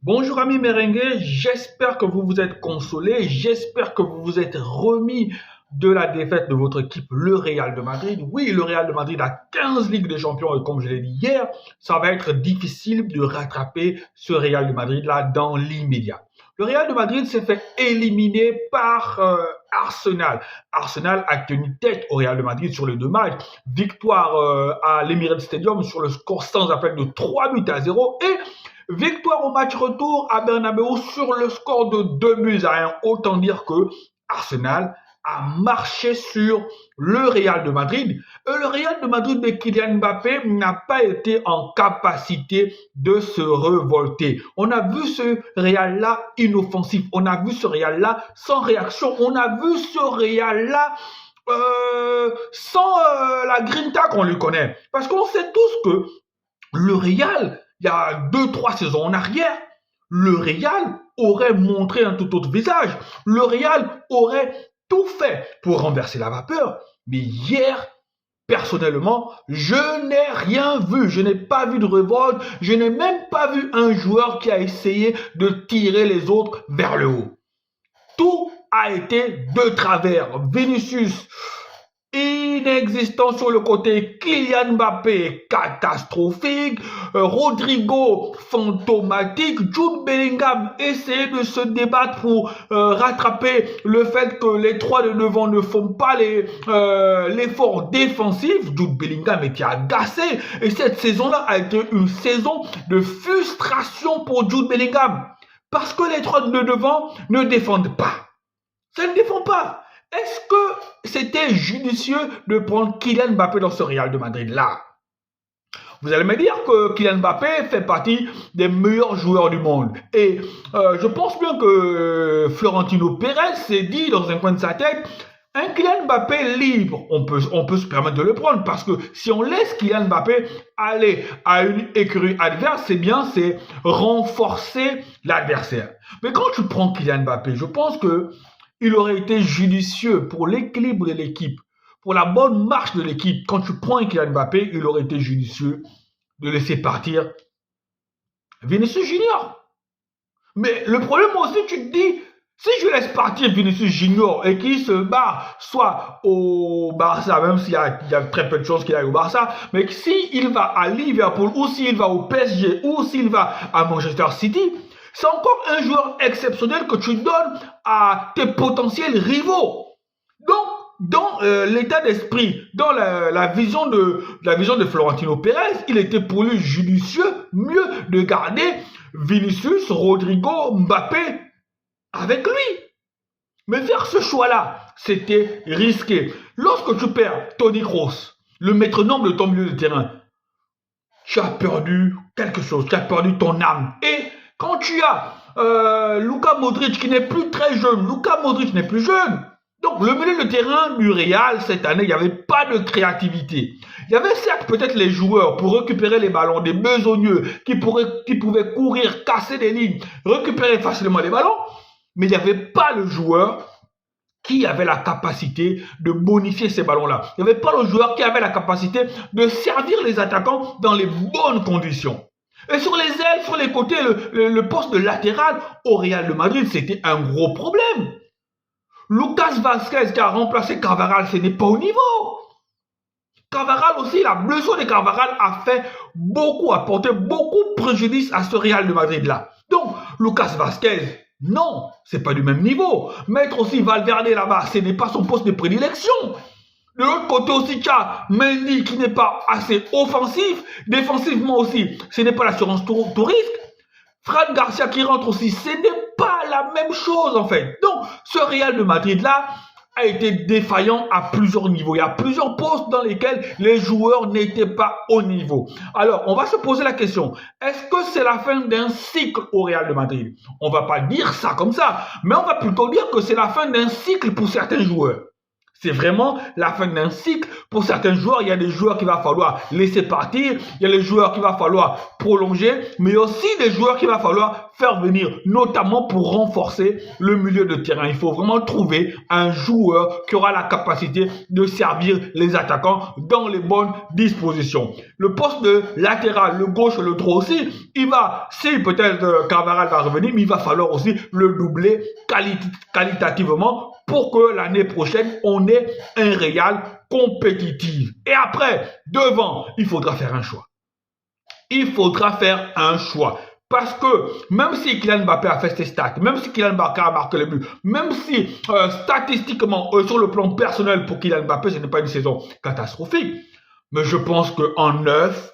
Bonjour amis merengues, j'espère que vous vous êtes consolés, j'espère que vous vous êtes remis de la défaite de votre équipe, le Real de Madrid. Oui, le Real de Madrid a 15 Ligues des Champions et comme je l'ai dit hier, ça va être difficile de rattraper ce Real de Madrid-là dans l'immédiat. Le Real de Madrid s'est fait éliminer par Arsenal. Arsenal a tenu tête au Real de Madrid sur les deux matchs. Victoire à l'Emirates Stadium sur le score sans appel de 3-0 et victoire au match retour à Bernabeu sur le score de 2-1. Autant dire que Arsenal a marché sur le Real de Madrid. Et le Real de Madrid de Kylian Mbappé n'a pas été en capacité de se révolter. On a vu ce Real-là inoffensif. On a vu ce Real-là sans réaction. On a vu ce Real-là sans la grinta qu'on lui connaît. Parce qu'on sait tous que le Real, il y a 2-3 saisons en arrière, le Real aurait montré un tout autre visage. Le Real aurait tout fait pour renverser la vapeur. Mais hier, personnellement, je n'ai rien vu. Je n'ai pas vu de révolte. Je n'ai même pas vu un joueur qui a essayé de tirer les autres vers le haut. Tout a été de travers. Vinicius, inexistant sur le côté, Kylian Mbappé catastrophique, Rodrigo fantomatique, Jude Bellingham essayait de se débattre pour rattraper le fait que les trois de devant ne font pas l'effort défensif. Jude Bellingham était agacé et cette saison-là a été une saison de frustration pour Jude Bellingham parce que les trois de devant ne défendent pas. Ça ne défend pas. Est-ce que c'était judicieux de prendre Kylian Mbappé dans ce Real de Madrid-là? Vous allez me dire que Kylian Mbappé fait partie des meilleurs joueurs du monde. Et je pense bien que Florentino Pérez s'est dit dans un coin de sa tête, un Kylian Mbappé libre, on peut se permettre de le prendre parce que si on laisse Kylian Mbappé aller à une écurie adverse, c'est renforcer l'adversaire. Mais quand tu prends Kylian Mbappé, je pense que il aurait été judicieux pour l'équilibre de l'équipe, pour la bonne marche de l'équipe. Quand tu prends Kylian Mbappé, il aurait été judicieux de laisser partir Vinicius Junior. Mais le problème aussi, tu te dis, si je laisse partir Vinicius Junior et qu'il se bat soit au Barça, même s'il y a très peu de chances qu'il aille au Barça, mais s'il va à Liverpool ou s'il va au PSG ou s'il va à Manchester City, c'est encore un joueur exceptionnel que tu donnes à tes potentiels rivaux. Donc, dans l'état d'esprit, dans la vision de Florentino Pérez, il était pour lui judicieux, mieux de garder Vinicius, Rodrigo, Mbappé avec lui. Mais faire ce choix-là, c'était risqué. Lorsque tu perds Toni Kroos, le métronome de ton milieu de terrain, tu as perdu quelque chose, tu as perdu ton âme. Et quand tu as Luka Modric qui n'est plus très jeune, Luka Modric n'est plus jeune. Donc le milieu de terrain du Real cette année, il n'y avait pas de créativité. Il y avait certes peut-être les joueurs pour récupérer les ballons, des besogneux qui pouvaient courir, casser des lignes, récupérer facilement les ballons, mais il n'y avait pas le joueur qui avait la capacité de bonifier ces ballons-là. Il n'y avait pas le joueur qui avait la capacité de servir les attaquants dans les bonnes conditions. Et sur les ailes, sur les côtés, le poste de latéral au Real de Madrid, c'était un gros problème. Lucas Vázquez qui a remplacé Carvajal, ce n'est pas au niveau. Carvajal aussi, la blessure de Carvajal a apporté beaucoup de préjudice à ce Real de Madrid-là. Donc, Lucas Vázquez, non, c'est pas du même niveau. Mettre aussi Valverde là-bas, ce n'est pas son poste de prédilection. De l'autre côté aussi, tu as Mendy qui n'est pas assez offensif. Défensivement aussi, ce n'est pas l'assurance tout risque. Fran Garcia qui rentre aussi, ce n'est pas la même chose en fait. Donc, ce Real de Madrid-là a été défaillant à plusieurs niveaux. Il y a plusieurs postes dans lesquels les joueurs n'étaient pas au niveau. Alors, on va se poser la question, est-ce que c'est la fin d'un cycle au Real de Madrid? On ne va pas dire ça comme ça, mais on va plutôt dire que c'est la fin d'un cycle pour certains joueurs. C'est vraiment la fin d'un cycle. Pour certains joueurs, il y a des joueurs qu'il va falloir laisser partir. Il y a les joueurs qu'il va falloir prolonger. Mais aussi des joueurs qu'il va falloir faire venir, notamment pour renforcer le milieu de terrain. Il faut vraiment trouver un joueur qui aura la capacité de servir les attaquants dans les bonnes dispositions. Le poste de latéral, le gauche et le droit aussi, si peut-être Carvajal va revenir, mais il va falloir aussi le doubler qualitativement pour que l'année prochaine, on ait un Real compétitif. Et après, devant, il faudra faire un choix. Il faudra faire un choix. Parce que même si Kylian Mbappé a fait ses stats, même si Kylian Mbappé a marqué le but, même si statistiquement, sur le plan personnel pour Kylian Mbappé, ce n'est pas une saison catastrophique, mais je pense qu'en neuf,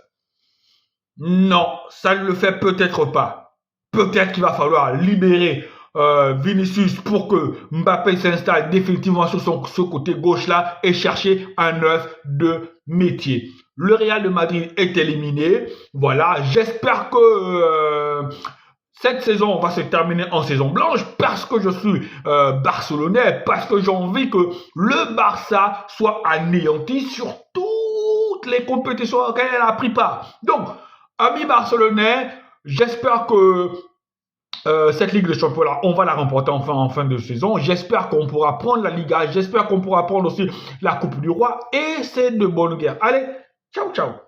non, ça ne le fait peut-être pas. Peut-être qu'il va falloir libérer Vinicius pour que Mbappé s'installe définitivement sur ce côté gauche-là et chercher un neuf de métier. Le Real de Madrid est éliminé. Voilà, j'espère que cette saison va se terminer en saison blanche parce que je suis barcelonais, parce que j'ai envie que le Barça soit anéanti sur toutes les compétitions auxquelles elle a pris part. Donc, amis barcelonais, j'espère que cette Ligue de Champions-là, on va la remporter enfin en fin de saison. J'espère qu'on pourra prendre la Liga. J'espère qu'on pourra prendre aussi la Coupe du Roi. Et c'est de bonne guerre. Allez, ciao, ciao.